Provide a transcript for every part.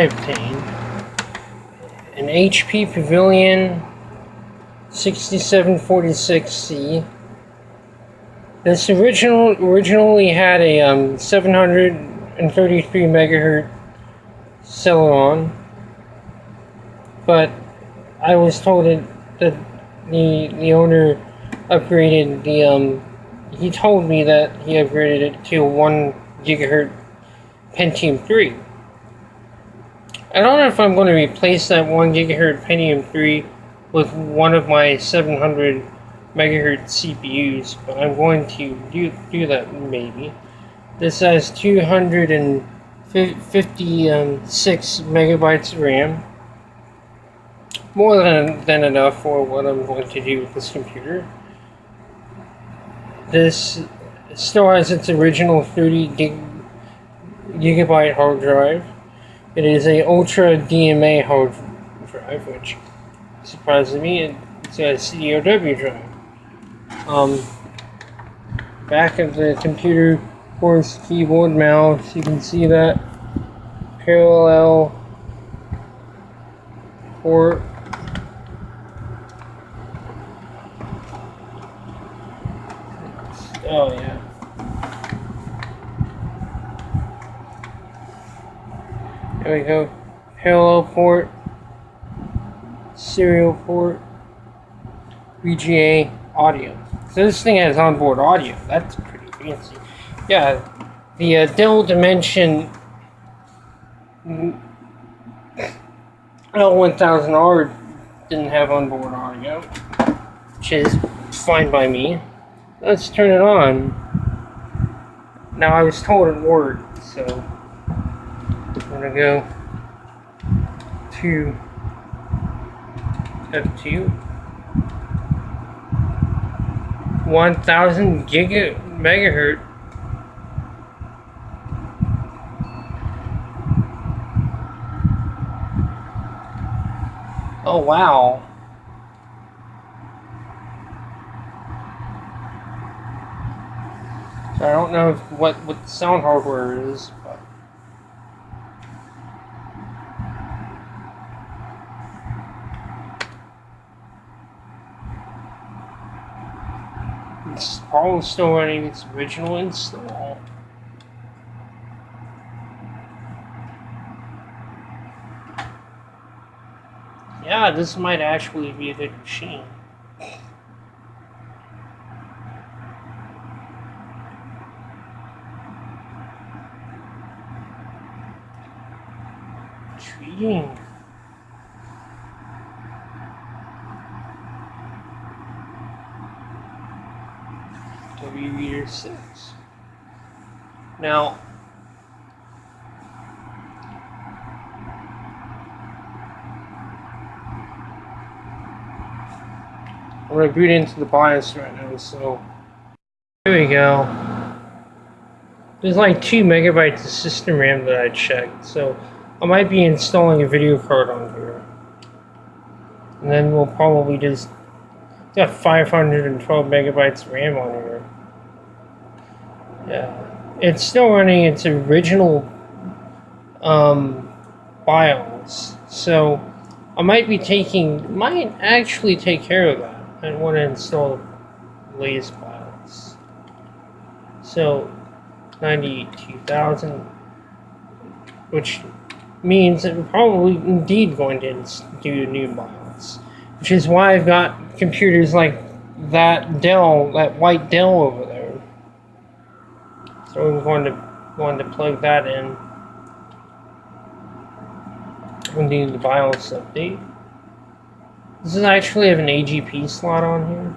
obtained an HP Pavilion 6746C. This originally had a 733 megahertz Celeron, but I was told that the owner upgraded the he told me that he upgraded it to a 1 gigahertz Pentium 3. I don't know if I'm going to replace that 1 gigahertz Pentium 3 with one of my 700 megahertz CPUs, but I'm going to do that maybe. This has 256 megabytes of RAM. More than enough for what I'm going to do with this computer. This still has its original 30 gigabyte hard drive. It is a Ultra DMA hard drive, which surprises me. It's a CDOW drive. Back of the computer, of course, keyboard, mouse. You can see that parallel port. Oh yeah. There we go. Parallel port, serial port, VGA audio. So this thing has onboard audio. That's pretty fancy. Yeah, the Dell Dimension L1000R didn't have onboard audio, which is fine by me. Let's turn it on. Now I was told it worked, so I'm gonna go to F2. 1000 megahertz. Oh wow. So I don't know what the sound hardware is, but it's probably still running its original install. Yeah, this might actually be a good machine. Intriguing. Reader 6. Now, I'm going to boot into the BIOS right now, so here we go. There's like 2 megabytes of system RAM that I checked, so I might be installing a video card on here. And then we'll probably just got 512 megabytes of RAM on here. Yeah, it's still running its original BIOS, so I might actually take care of that. I want to install the latest BIOS. So 92,000, which means that we're probably indeed going to do a new BIOS, which is why I've got computers like that white Dell over there. So we're going to plug that in and do the BIOS update. Does this actually have an AGP slot on here?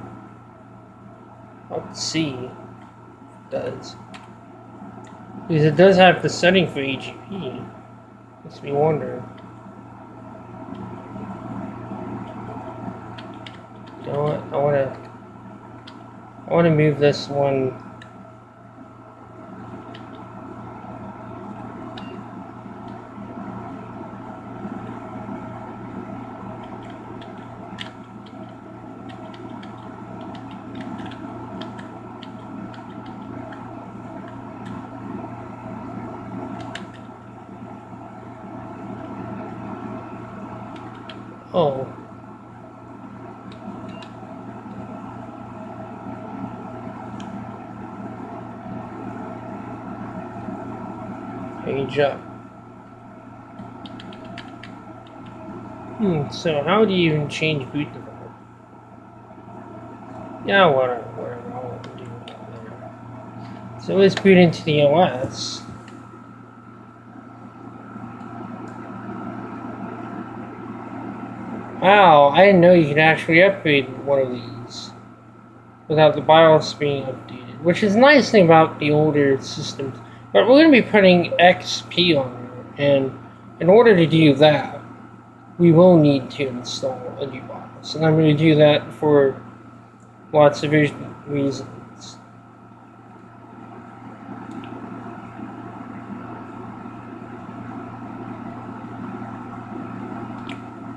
Let's see. It does. Because it does have the setting for AGP. Makes me wonder. You know what? I want to move this one. Oh. Page up. So how do you even change boot default? Yeah, whatever. I'll do that later. So let's boot into the OS. Wow, I didn't know you could actually upgrade one of these without the BIOS being updated, which is the nice thing about the older systems. But we're going to be putting XP on there, and in order to do that, we will need to install a new BIOS, and I'm going to do that for lots of reasons.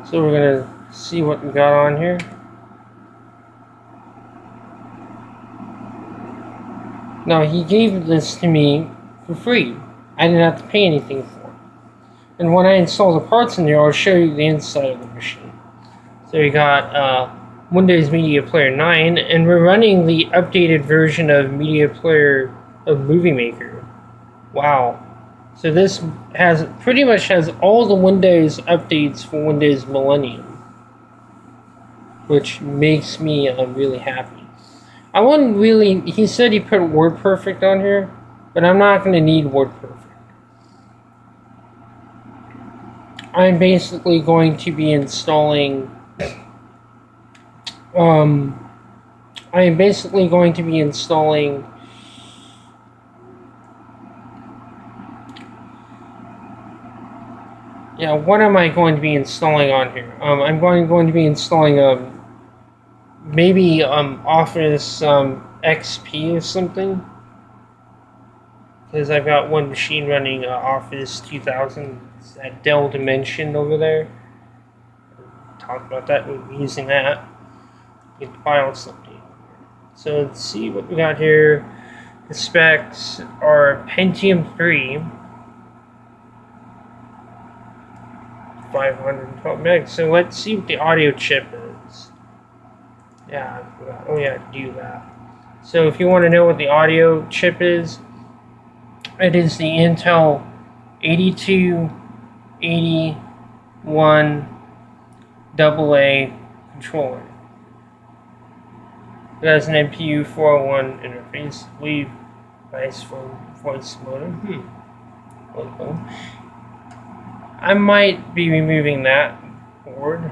So we're going to see what we got on here. Now, he gave this to me for free. I didn't have to pay anything for it. And when I install the parts in there, I'll show you the inside of the machine. So we got Windows Media Player 9, and we're running the updated version of Media Player of Movie Maker. Wow. So this pretty much has all the Windows updates for Windows Millennium, which makes me really happy. I wouldn't really. He said he put WordPerfect on here, but I'm not going to need WordPerfect. I'm basically going to be installing. Yeah, what am I going to be installing on here? I'm going to be installing maybe Office XP or something, because I've got one machine running Office 2000, that Dell Dimension over there. Talk about that. We'll be using that. Get the BIOS update. So let's see what we got here. The specs are Pentium 3. 512 megs. So let's see what the audio chip is. Yeah, I forgot. Oh yeah, do that. So if you want to know what the audio chip is, it is the Intel 8281 AA controller. It has an MPU 401 interface. Leave nice for voice modem. Cool. I might be removing that board.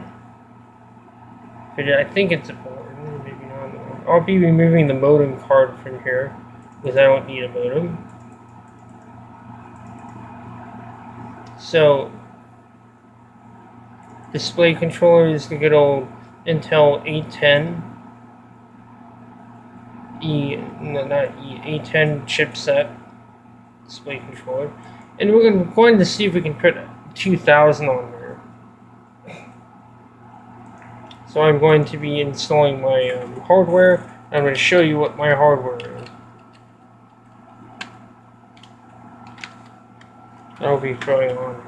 I think it's a board, maybe not. I'll be removing the modem card from here because I don't need a modem. So, display controller is the good old Intel 810 A10 chipset display controller, and we're going to see if we can put 2000 on there. So I'm going to be installing my hardware. I'm going to show you what my hardware is. I'll be throwing on here.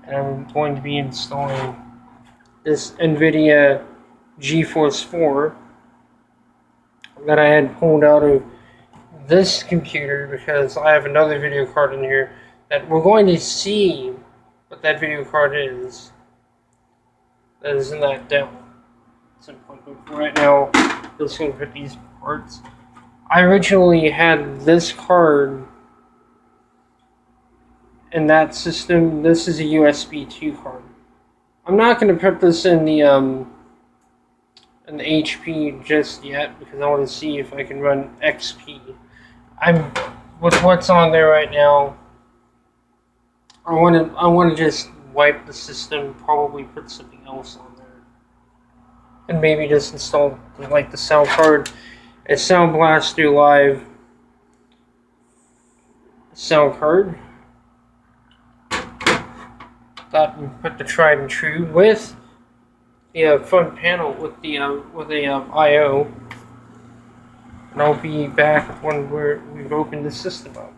And I'm going to be installing this NVIDIA GeForce 4 that I had pulled out of this computer because I have another video card in here that we're going to see what that video card is. That is in that demo. So right now, I'm just going to put these parts. I originally had this card in that system. This is a USB 2 card. I'm not going to put this in the HP just yet because I want to see if I can run XP. With what's on there right now, I want to just wipe the system, probably put something else on there, and maybe just install like the sound card, a Sound Blaster Live sound card. That we put the tried and true with the front panel with the I/O. and I'll be back when we've opened the system up.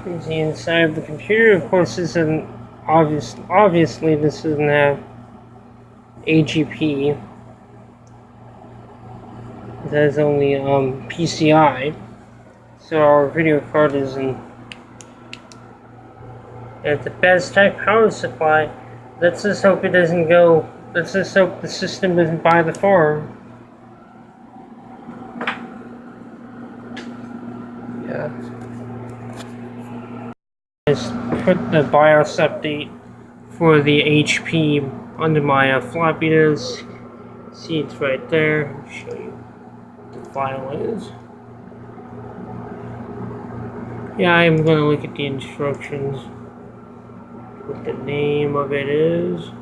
Here's the inside of the computer. Of course, this isn't obviously this doesn't have AGP. It has only PCI. So our video card isn't at the best type power supply. Let's just hope it doesn't go. Let's just hope the system doesn't buy the farm. Yeah. Just put the BIOS update for the HP under my floppy disk. See, it's right there. I'll show you what the file is. Yeah, I'm going to look at the instructions. What the name of it is.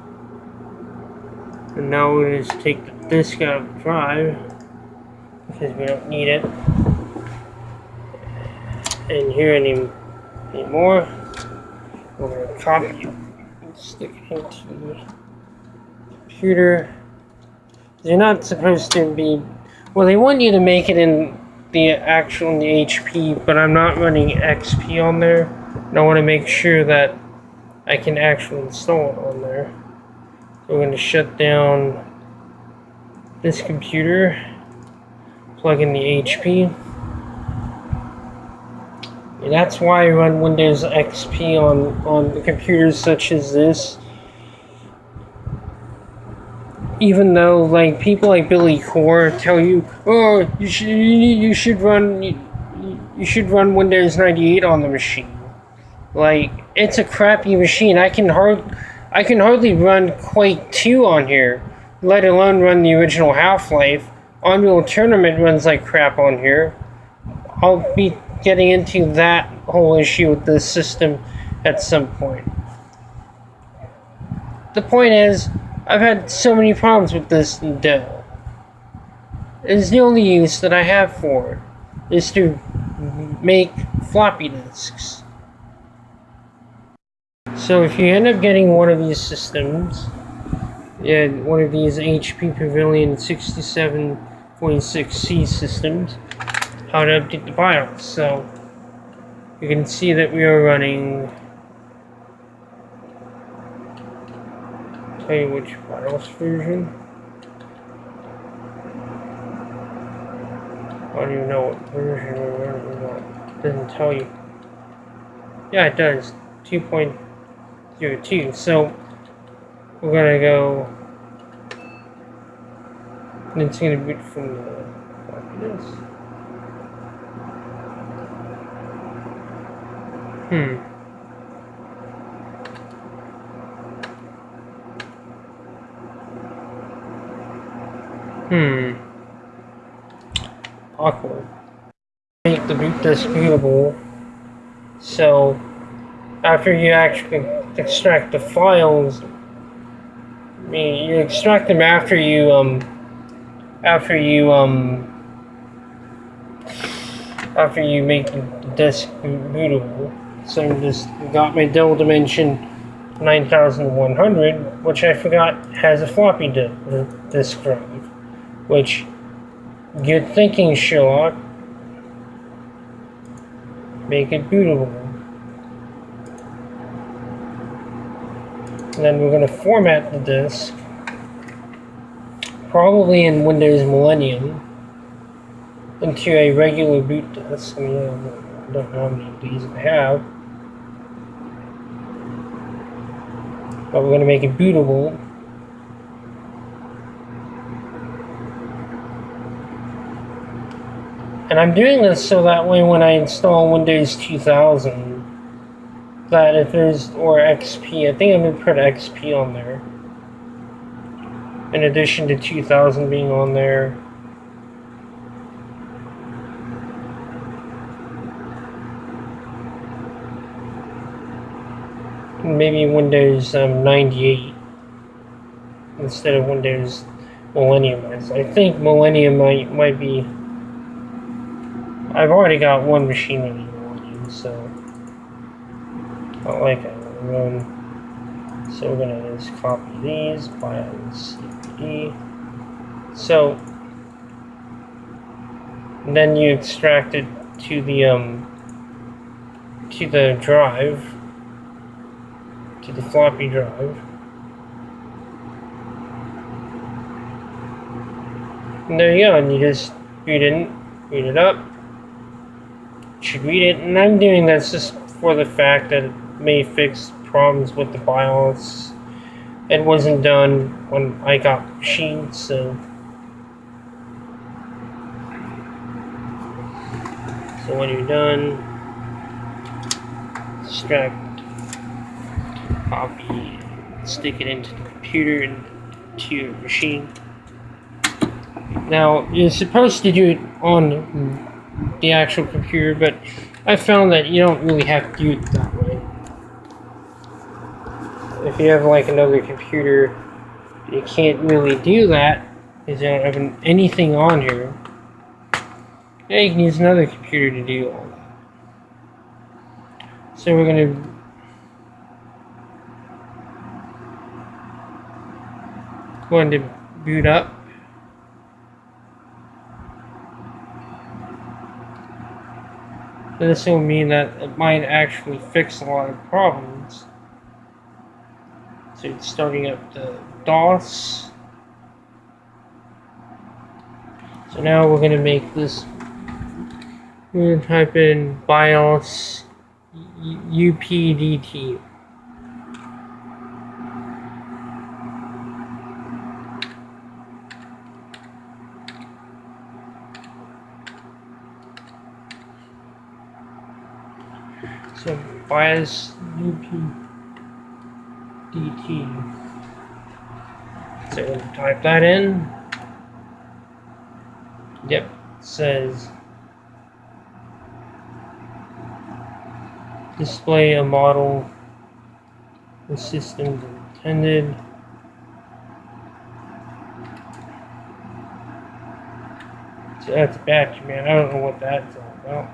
And now we're going to take the disk out of the drive because we don't need it. And here anymore. We're going to copy it and stick it into the computer. They're not supposed to be. Well, they want you to make it in the HP, but I'm not running XP on there. And I want to make sure that I can actually install it on there. So we're going to shut down this computer, plug in the HP. And that's why I run Windows XP on the computers such as this. Even though, like, people like Billy Core tell you, oh, you should run Windows 98 on the machine. Like, it's a crappy machine. I can hardly run Quake 2 on here, let alone run the original Half-Life. Unreal Tournament runs like crap on here. I'll be getting into that whole issue with this system at some point. The point is, I've had so many problems with this Dell. It's the only use that I have for it, is to make floppy disks. So if you end up getting one of these systems, yeah, one of these HP Pavilion 6746C systems, how to update the BIOS. So you can see that we are running. Tell you which BIOS version. I don't even know what version we're running on. It doesn't tell you. Yeah, it does. 2.02. So we're gonna go. And it's gonna boot from the floppy disk. Awkward. Make the boot disk bootable. So after you actually extract the files, I mean, you extract them after you make the disk bootable. So I just got my Dell Dimension 9100, which I forgot has a floppy disk drive. Which, good thinking, Sherlock. Make it bootable. And then we're going to format the disk, probably in Windows Millennium, into a regular boot disk. I mean, I don't know how many of these I have. But we're going to make it bootable. And I'm doing this so that way when I install Windows 2000, that if there's, or XP, I think I'm going to put XP on there. In addition to 2000 being on there. Maybe Windows 98 instead of Windows Millennium. I think Millennium might be. I've already got one machine with Millennium, so I like it. So we're gonna just copy these, BIOS CPD. So And then you extract it to the drive, to the floppy drive. And there you go, and you just boot it up. You should read it, and I'm doing this just for the fact that it may fix problems with the BIOS. It wasn't done when I got the machine, so when you're done, extract, copy, stick it into the computer and to your machine. Now, you're supposed to do it on the actual computer, but I found that you don't really have to do it that way. If you have like another computer, you can't really do that because you don't have anything on here. Yeah, you can use another computer to do all that. So we're going to boot up. This will mean that it might actually fix a lot of problems. So it's starting up the DOS. So now we're going to make this. We're going to type in BIOS UPDT. So BIOS UPDT. So we'll type that in. Yep, it says display a model the system intended. So that's a battery, man. I don't know what that's all about.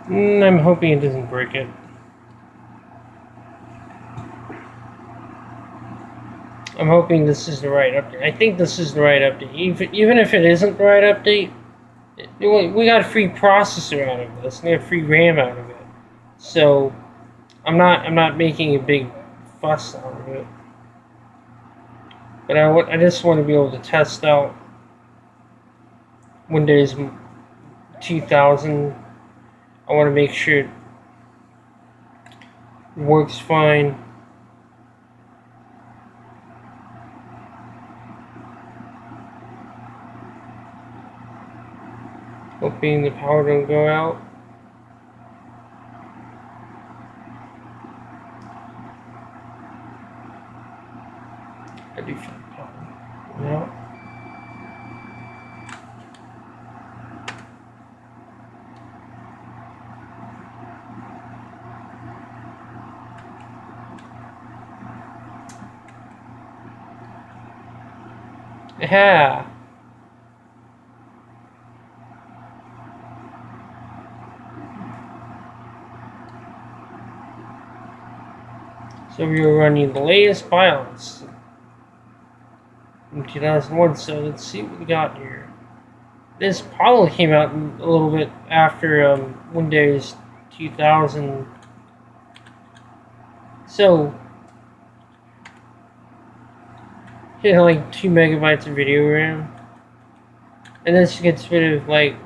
I'm hoping it doesn't break it. I'm hoping this is the right update. I think this is the right update. Even if it isn't the right update, we got a free processor out of this. We got free RAM out of it. So I'm not making a big fuss out of it. But I just want to be able to test out Windows 2000. I want to make sure it works fine. Hoping the power don't go out. I do feel the power going out. Yeah. So we were running the latest BIOS in 2001. So let's see what we got here. This probably came out a little bit after Windows 2000. So it had like 2 megabytes of video RAM, and this gets rid of like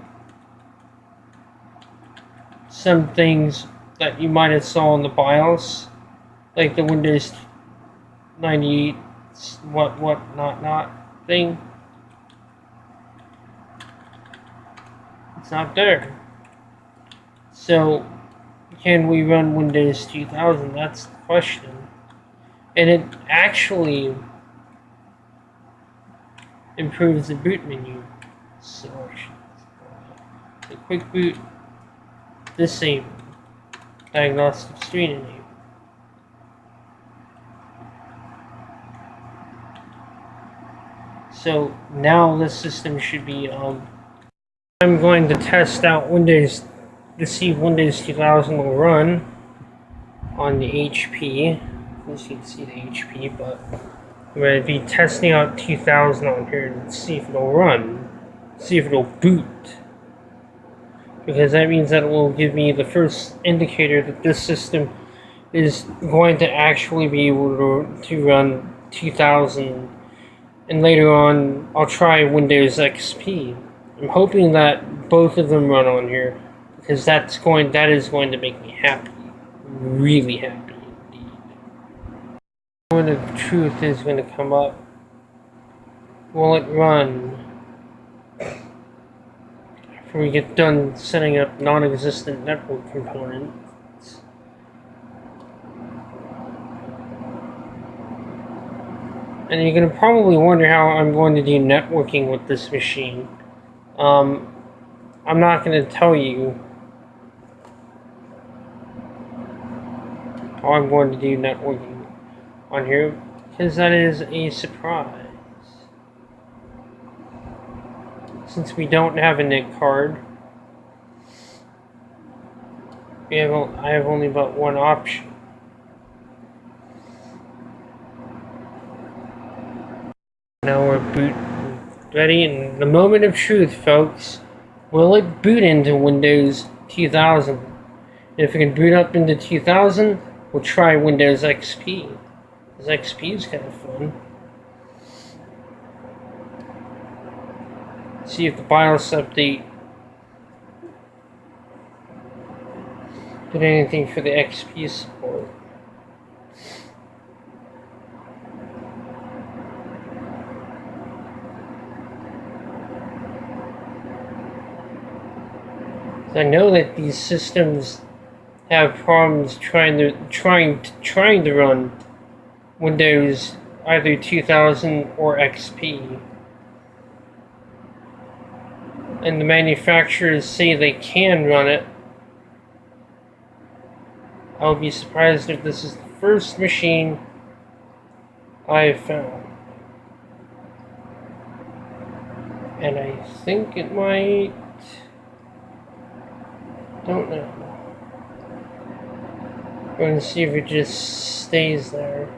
some things that you might have saw in the BIOS, like the Windows 98 not thing. It's not there. So can we run Windows 2000? That's the question. And it actually improves the boot menu selections. The quick boot, disable, diagnostic screen enable. So now this system should be I'm going to test out Windows to see if Windows 2000 will run on the HP. At least you can see the HP, but I'm going to be testing out 2000 on here and see if it'll run. See if it'll boot. Because that means that it will give me the first indicator that this system is going to actually be able to run 2000. And later on, I'll try Windows XP. I'm hoping that both of them run on here, because that is going to make me happy. Really happy indeed. When the truth is going to come up, will it run after we get done setting up non-existent network components? And you're going to probably wonder how I'm going to do networking with this machine. I'm not going to tell you how I'm going to do networking on here, because that is a surprise. Since we don't have a NIC card, I have only but one option. Now we're boot ready, and the moment of truth, folks. Will it boot into Windows 2000? If it can boot up into 2000, we'll try Windows XP. Because XP is kind of fun. See if the BIOS update did anything for the XP support. I know that these systems have problems trying to run Windows either 2000 or XP, and the manufacturers say they can run it. I would be surprised if this is the first machine I have found, and I think it might. Don't know. We're going to see if it just stays there.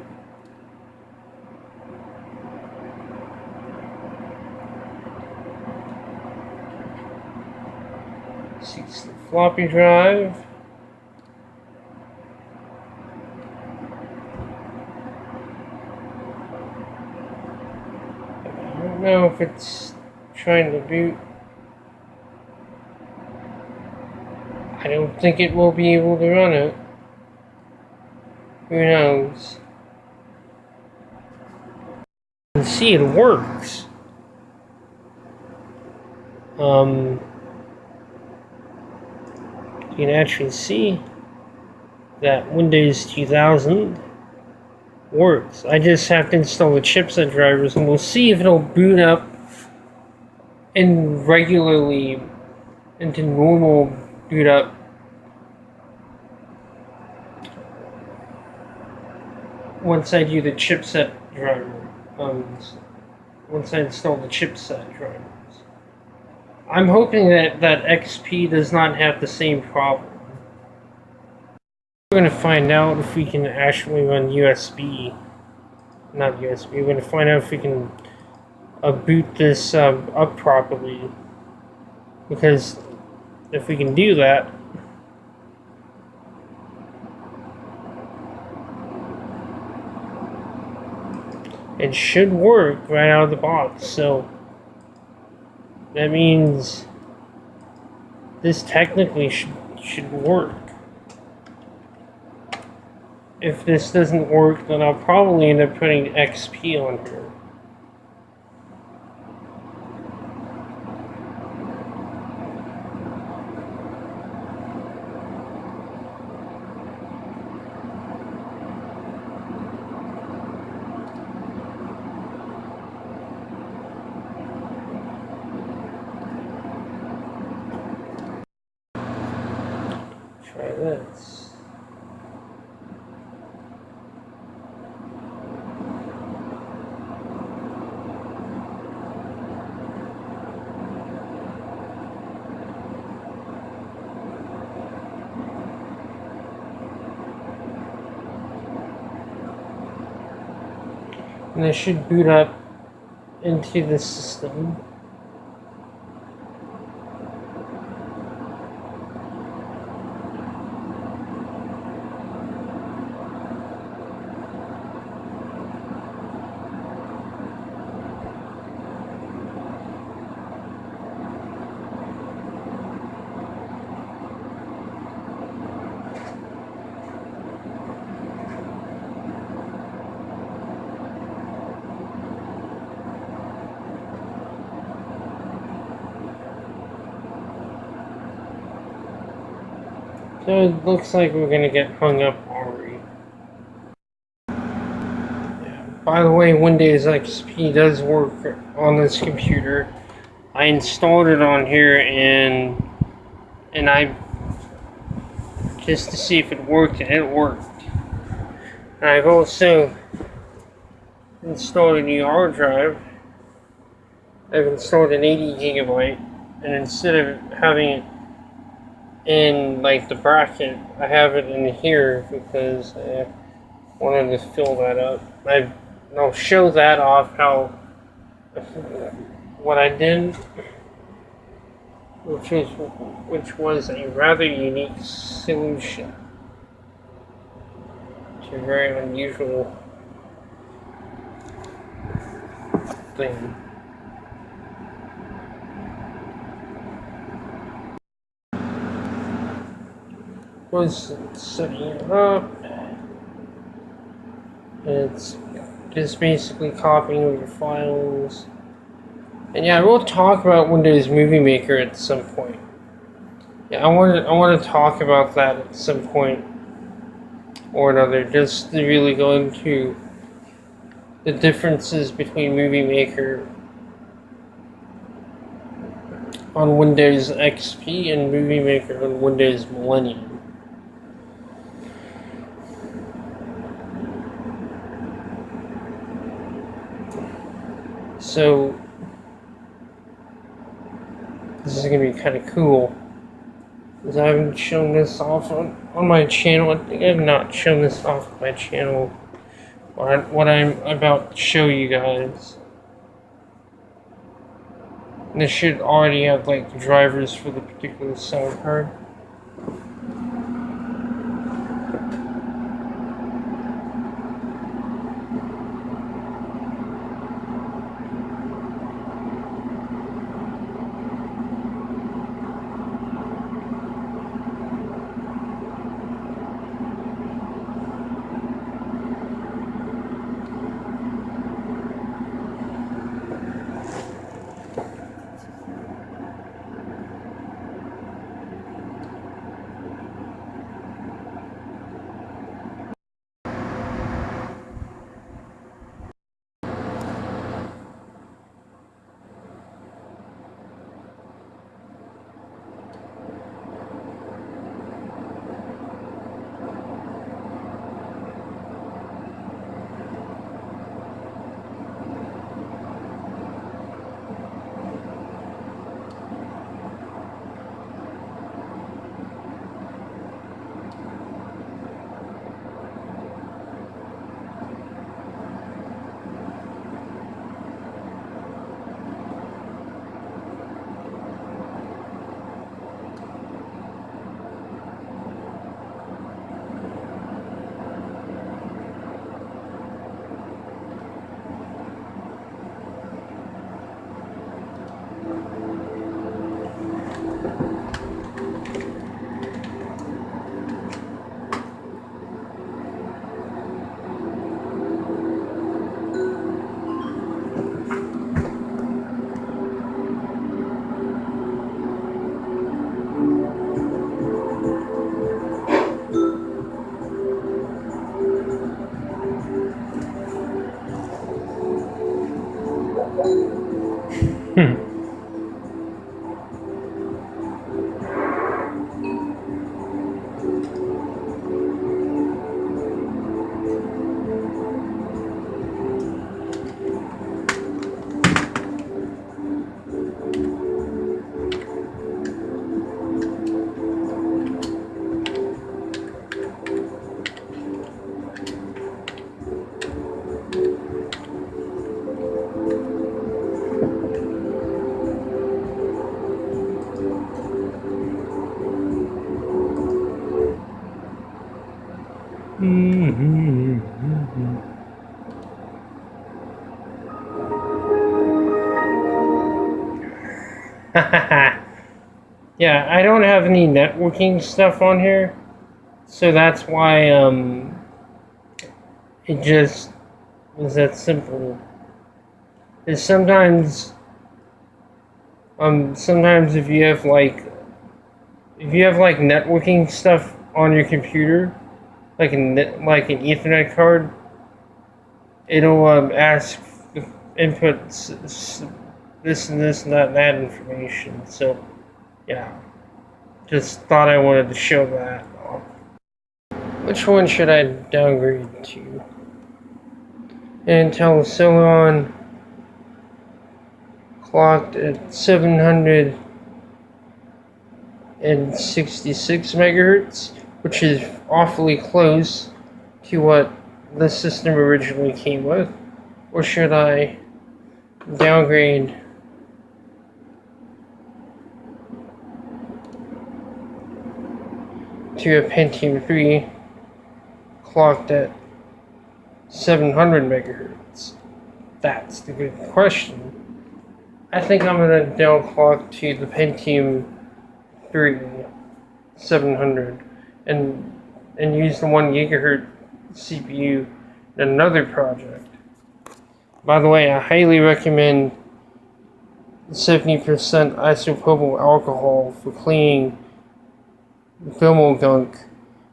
See, it's the floppy drive. I don't know if it's trying to boot. I don't think it will be able to run it. Who knows? You can see it works. You can actually see that Windows 2000 works. I just have to install the chipset drivers, and we'll see if it'll boot up regularly into normal boot up once I do the chipset driver. Once I install the chipset drivers. I'm hoping that XP does not have the same problem. We're going to find out if we can actually run USB. Not USB. We're going to find out if we can boot this up properly. Because if we can do that, it should work right out of the box. So that means this technically should work. If this doesn't work, then I'll probably end up putting XP on here. Try this. And it should boot up into the system. So it looks like we're gonna get hung up already. Yeah. By the way, Windows XP does work on this computer. I installed it on here and I just to see if it worked, and it worked. And I've also installed a new hard drive. I've installed an 80 gigabyte, and instead of having it in like the bracket, I have it in here because I wanted to fill that up. I'll show that off how what I did, which was a rather unique solution to a very unusual thing. Was setting it up. It's just basically copying of your files. And yeah, we'll talk about Windows Movie Maker at some point. Yeah, I want to talk about that at some point or another, just to really go into the differences between Movie Maker on Windows XP and Movie Maker on Windows Millennium. So this is going to be kind of cool, because I haven't shown this off on my channel. I think I have not shown this off my channel, what I'm about to show you guys. And this should already have like the drivers for the particular sound card. Yeah, I don't have any networking stuff on here, so that's why it just is that simple. Is sometimes if you have like networking stuff on your computer, like an Ethernet card, it'll ask input this and this and that information. So yeah, just thought I wanted to show that off. Which one should I downgrade to? Intel Celeron clocked at 766 megahertz, which is awfully close to what the system originally came with. Or should I downgrade to a Pentium 3 clocked at 700 megahertz? That's the good question. I think I'm going to downclock to the Pentium 3 700 and use the 1 gigahertz CPU in another project. By the way, I highly recommend 70% isopropyl alcohol for cleaning thermal gunk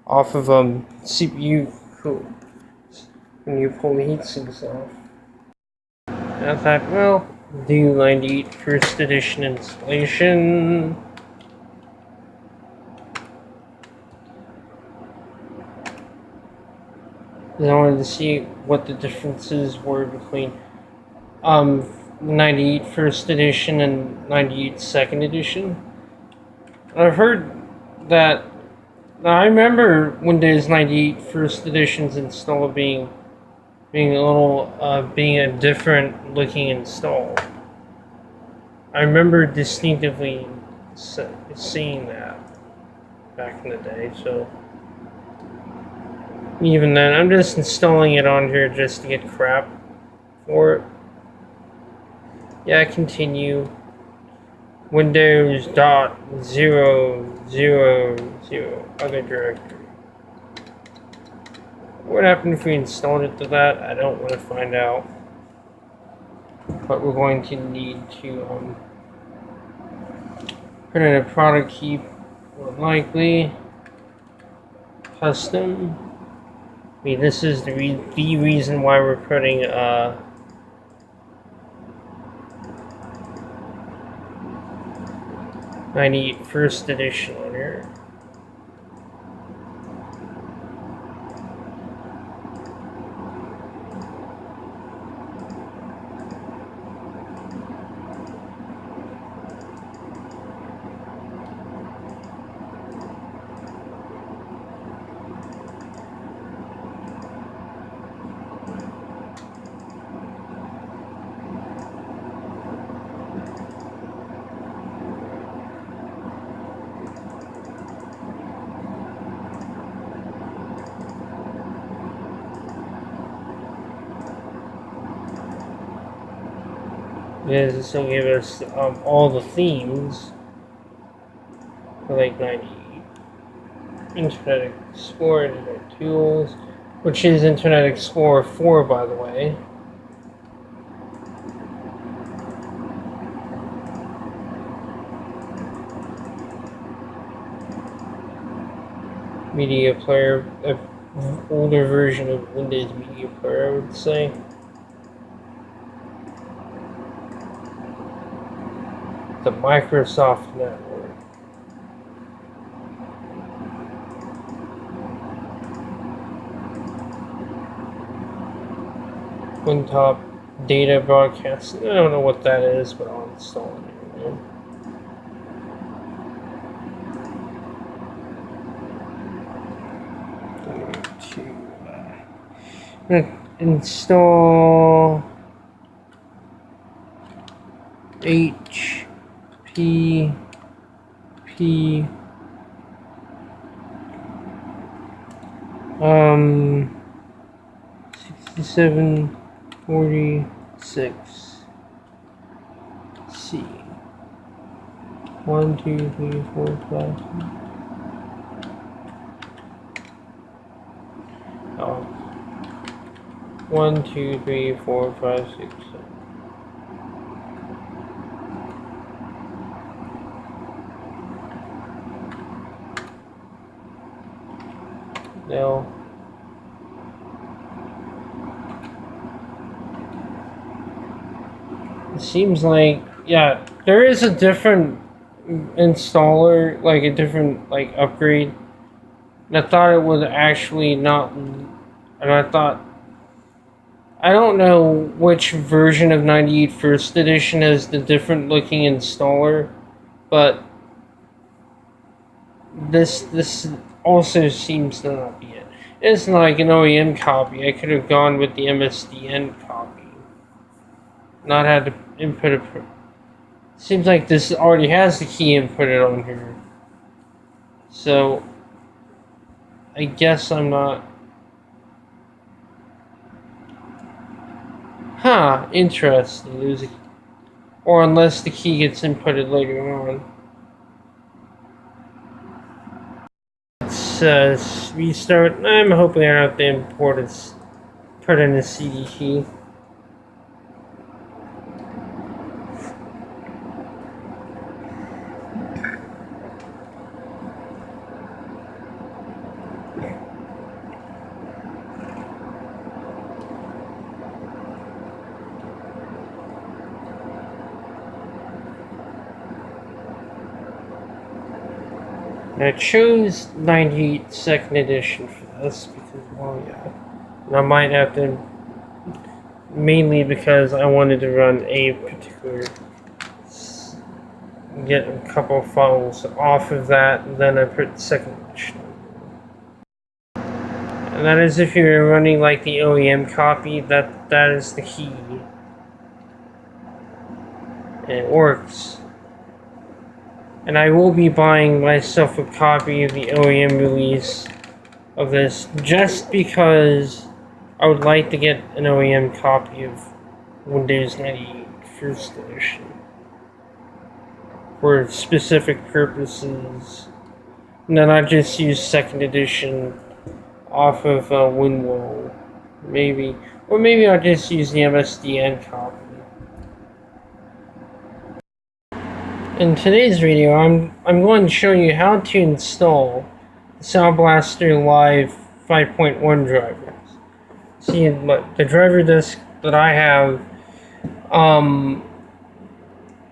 off of CPU cools when you pull the heat sinks off. And I thought, well, do 98 first edition installation. And I wanted to see what the differences were between 98 first edition and 98 second edition. I've heard that. I remember Windows 98 first edition's install being a different looking install. I remember distinctively seeing that back in the day. So even then, I'm just installing it on here just to get crap for it. Yeah, continue. Windows.000 other directory. What happened if we installed it to that? I don't want to find out. But we're going to need to put in a product key, more likely. Custom. I mean, this is the reason why we're putting 98 first edition on here. Yeah, this will give us all the themes for like 98. Internet Explorer, Internet Tools, which is Internet Explorer 4, by the way. Media Player, an older version of Windows Media Player, I would say. The Microsoft Network. Wintop Data Broadcast. I don't know what that is, but I'll install it anyway. I'm gonna install HPP 6746C. 1, 2, 3, 4, 5. Oh. 1, 2, 3, 4, 5, 6, 7. Now, it seems like, yeah, there is a different installer, like a different like upgrade. And I thought it would actually not, and I thought, I don't know which version of 98 First Edition has the different looking installer, but this also seems to not be it. It's not like an OEM copy. I could have gone with the MSDN copy. Not had to input it. Seems like this already has the key inputted on here. So, I guess I'm not. Huh, interesting. Or unless the key gets inputted later on. Let's restart. I'm hoping I don't have to import it. Put in a CD key. I chose 98 second edition for this because, well, yeah. And I might have to, mainly because I wanted to run a particular, get a couple of files off of that, and then I put second edition. And that is if you're running like the OEM copy, that is the key. And it works. And I will be buying myself a copy of the OEM release of this just because I would like to get an OEM copy of Windows 98 First Edition for specific purposes. And then I just use second edition off of WinWall, maybe, or maybe I'll just use the MSDN copy. In today's video, I'm going to show you how to install the Sound Blaster Live 5.1 drivers. See, the driver disk that I have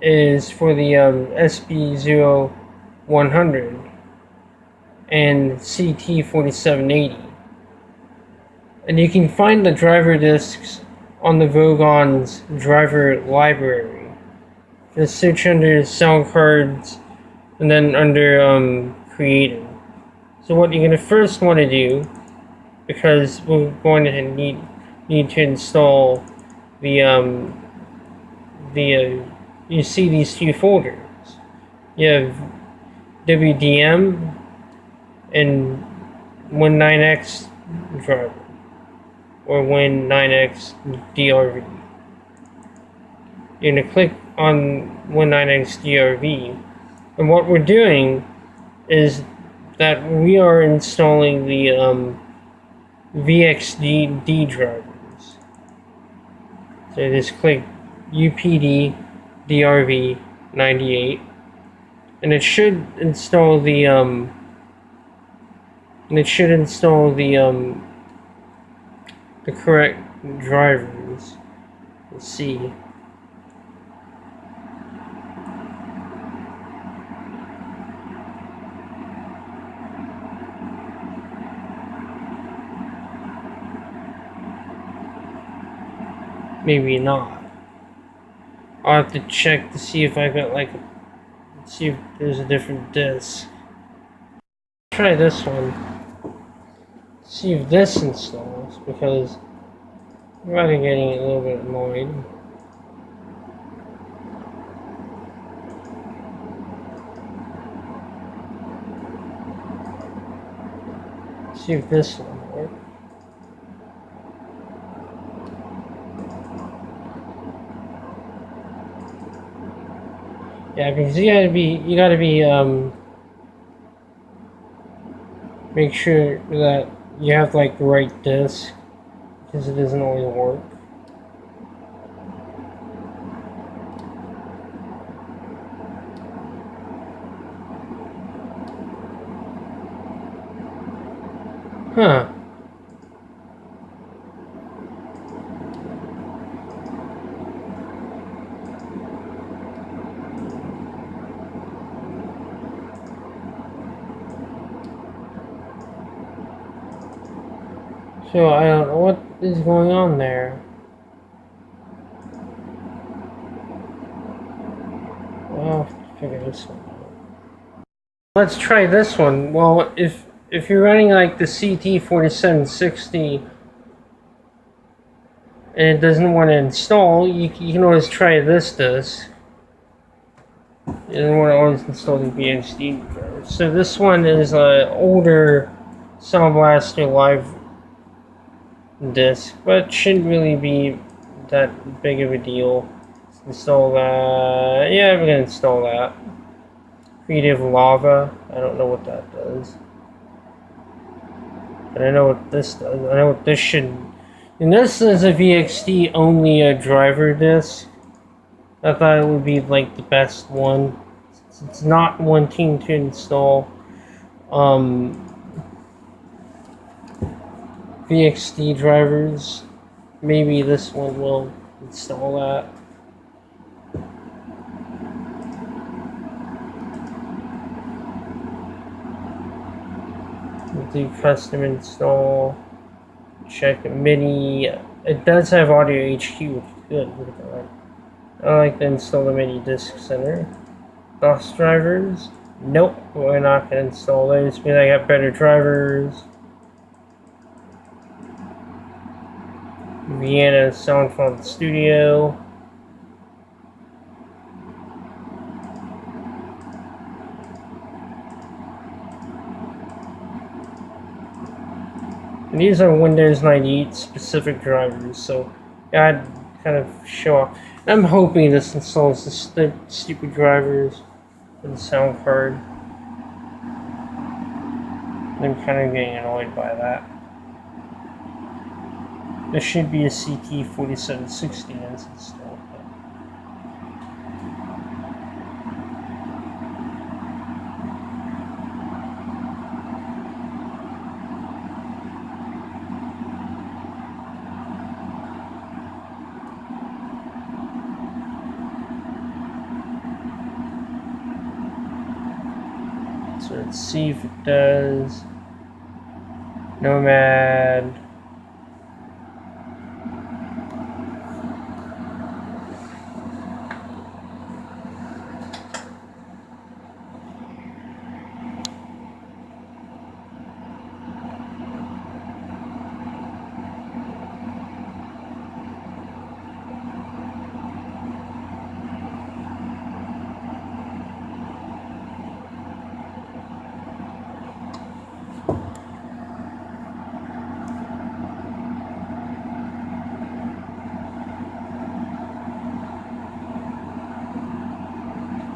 is for the SB0100 and CT4780. And you can find the driver disks on the Vogon's driver library. Just search under sound cards and then under creative. So what you're going to first want to do, because we're going to need to install the you see these two folders. You have WDM and Win9X driver or Win9X DRV. You're going to click on Win9X DRV, and what we're doing is that we are installing the VXD drivers. So just click UPD DRV 98, and it should install the the correct drivers. Let's see. Maybe not. I'll have to check to see if I got see if there's a different disc. Try this one. See if this installs, because I'm already getting a little bit annoyed. See if this one work. Yeah, because you gotta be, make sure that you have like the right disc, because it doesn't always work. Huh. So I don't know what is going on there. I'll have to figure this one out. Let's try this one. Well, if you're running like the CT4760 and it doesn't want to install, you can always try this disc. You don't want to always install the VHD driver. So this one is an older Sound Blaster Live disc, but shouldn't really be that big of a deal. Let's install that. Yeah, we're gonna install that. Creative Lava. I don't know what that does, but I know what this does. I know what this should. And this is a VXD only a driver disc. I thought it would be like the best one. It's not wanting to install VXD drivers. Maybe this one will install that. We'll do custom install. Check MIDI. It does have Audio HQ, which is good. I like to install the MIDI Disk Center. DOS drivers. Nope, we're not going to install those because I got better drivers. Vienna Sound Font Studio. And these are Windows 98 specific drivers, so I'd kind of show off. I'm hoping this installs the stupid drivers for the sound card. I'm kind of getting annoyed by that. There should be a CT4760 that's installed. So let's see if it does. Nomad.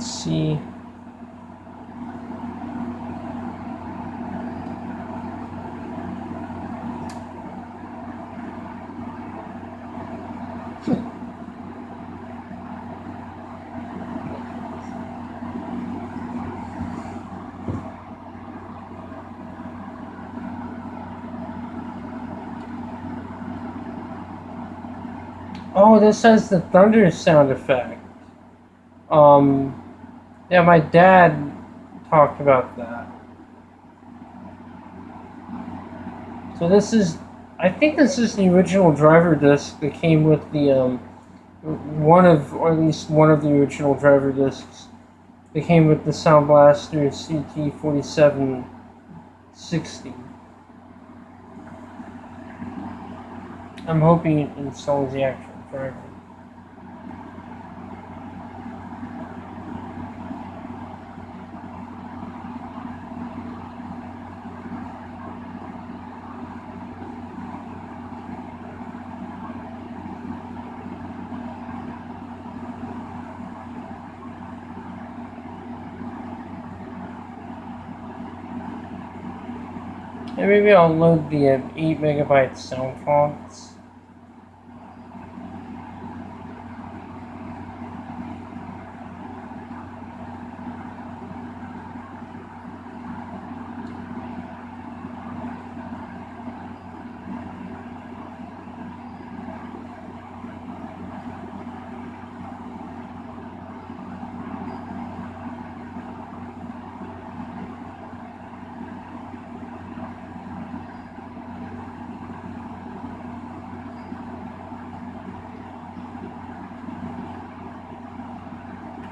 See. Oh, this has the thunder sound effect. Yeah, my dad talked about that. So this is, I think this is the original driver disc that came with the, or at least one of the original driver discs that came with the Sound Blaster CT4760. I'm hoping it installs the actual driver. And maybe I'll load the 8 megabyte sound fonts.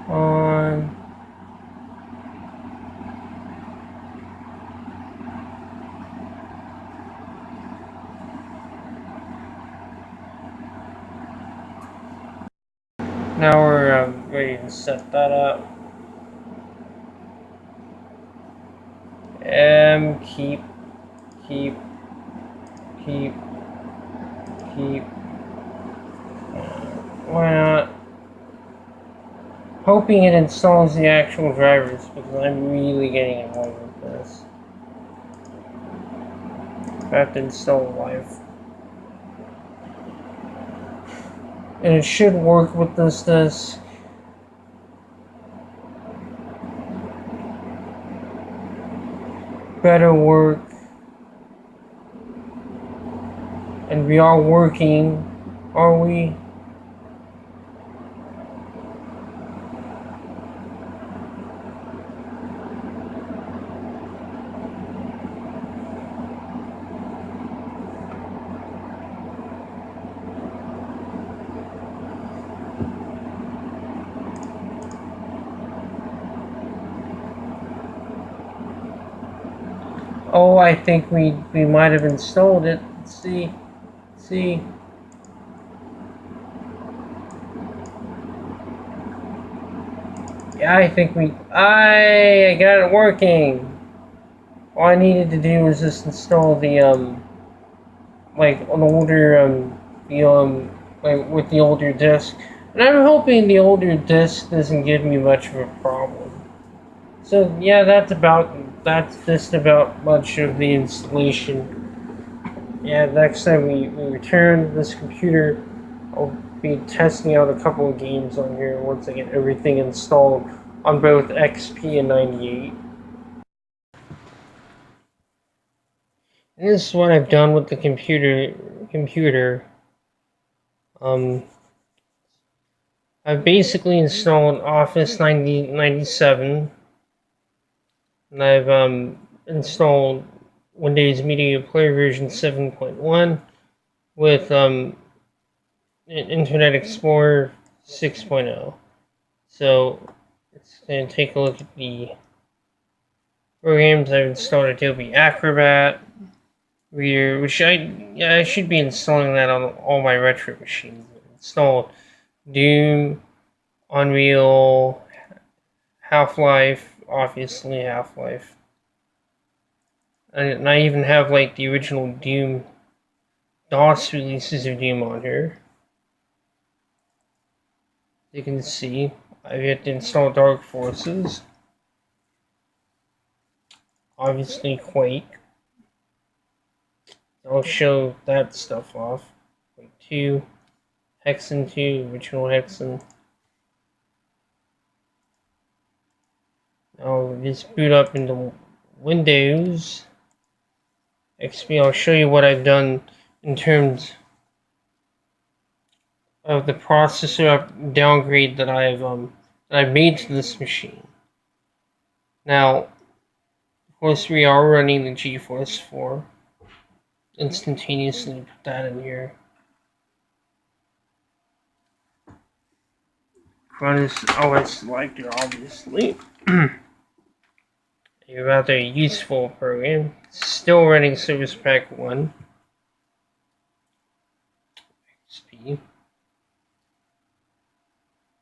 On. Now we're ready to set that up. Keep. Why not? Hoping it installs the actual drivers, because I'm really getting annoyed with this. I have to install live. And it should work with this. Better work. And we are working, are we? Oh, I think we might have installed it. Let's see. Yeah, I think I got it working. All I needed to do was just install the like an older like with the older disc. And I'm hoping the older disc doesn't give me much of a problem. So yeah, that's just about much of the installation. Yeah, next time we return this computer, I'll be testing out a couple of games on here once I get everything installed on both XP and 98. And this is what I've done with the computer. I've basically installed Office 97, and I've installed Windows Media Player version 7.1 with Internet Explorer 6.0. So let's take a look at the programs. I've installed Adobe Acrobat Reader, which I should be installing that on all my retro machines. I've installed Doom, Unreal, Half-Life, obviously Half-Life. And I even have like the original Doom DOS releases of Doom on here. You can see I've yet to install Dark Forces. Obviously Quake. I'll show that stuff off. Quake 2, Hexen 2, original Hexen. I'll just boot up into Windows XP. I'll show you what I've done in terms of the processor downgrade that I've made to this machine. Now, of course, we are running the GeForce 4. Instantaneously put that in here. Run is always selected, obviously. A rather useful program. Still running Service Pack 1. XP.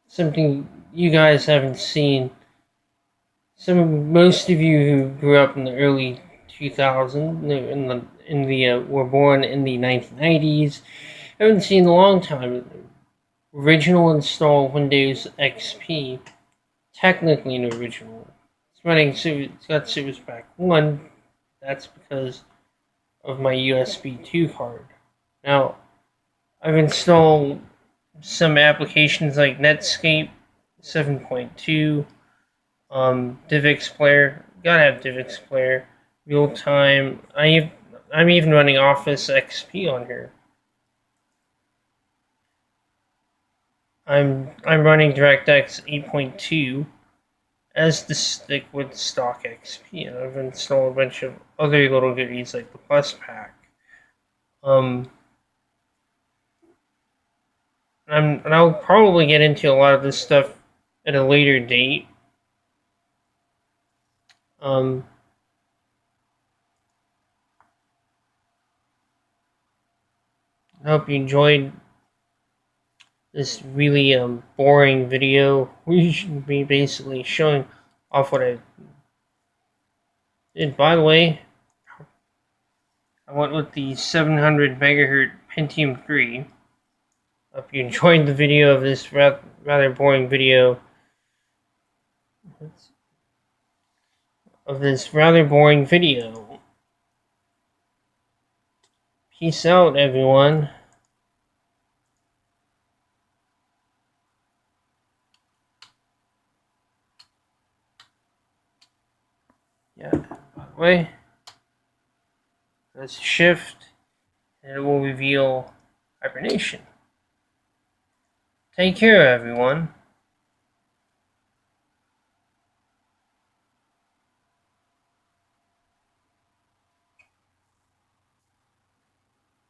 Something you guys haven't seen. Most of you who grew up in the early 2000s, were born in the 1990s, haven't seen in a long time. Original install Windows XP, technically an original. It's got Service Pack 1. That's because of my USB 2 card. Now, I've installed some applications like Netscape 7.2, DivX Player. Gotta have DivX Player. Real time. I'm even running Office XP on here. I'm running DirectX 8.2 as the stick with stock XP, and I've installed a bunch of other little goodies like the Plus Pack. And I'll probably get into a lot of this stuff at a later date. I hope you enjoyed this really boring video. We should be basically showing off what I did. By the way, I went with the 700 megahertz Pentium 3. Hope you enjoyed the video of this rather boring video. Peace out, everyone. Yeah, by the way, let's shift, and it will reveal hibernation. Take care, everyone.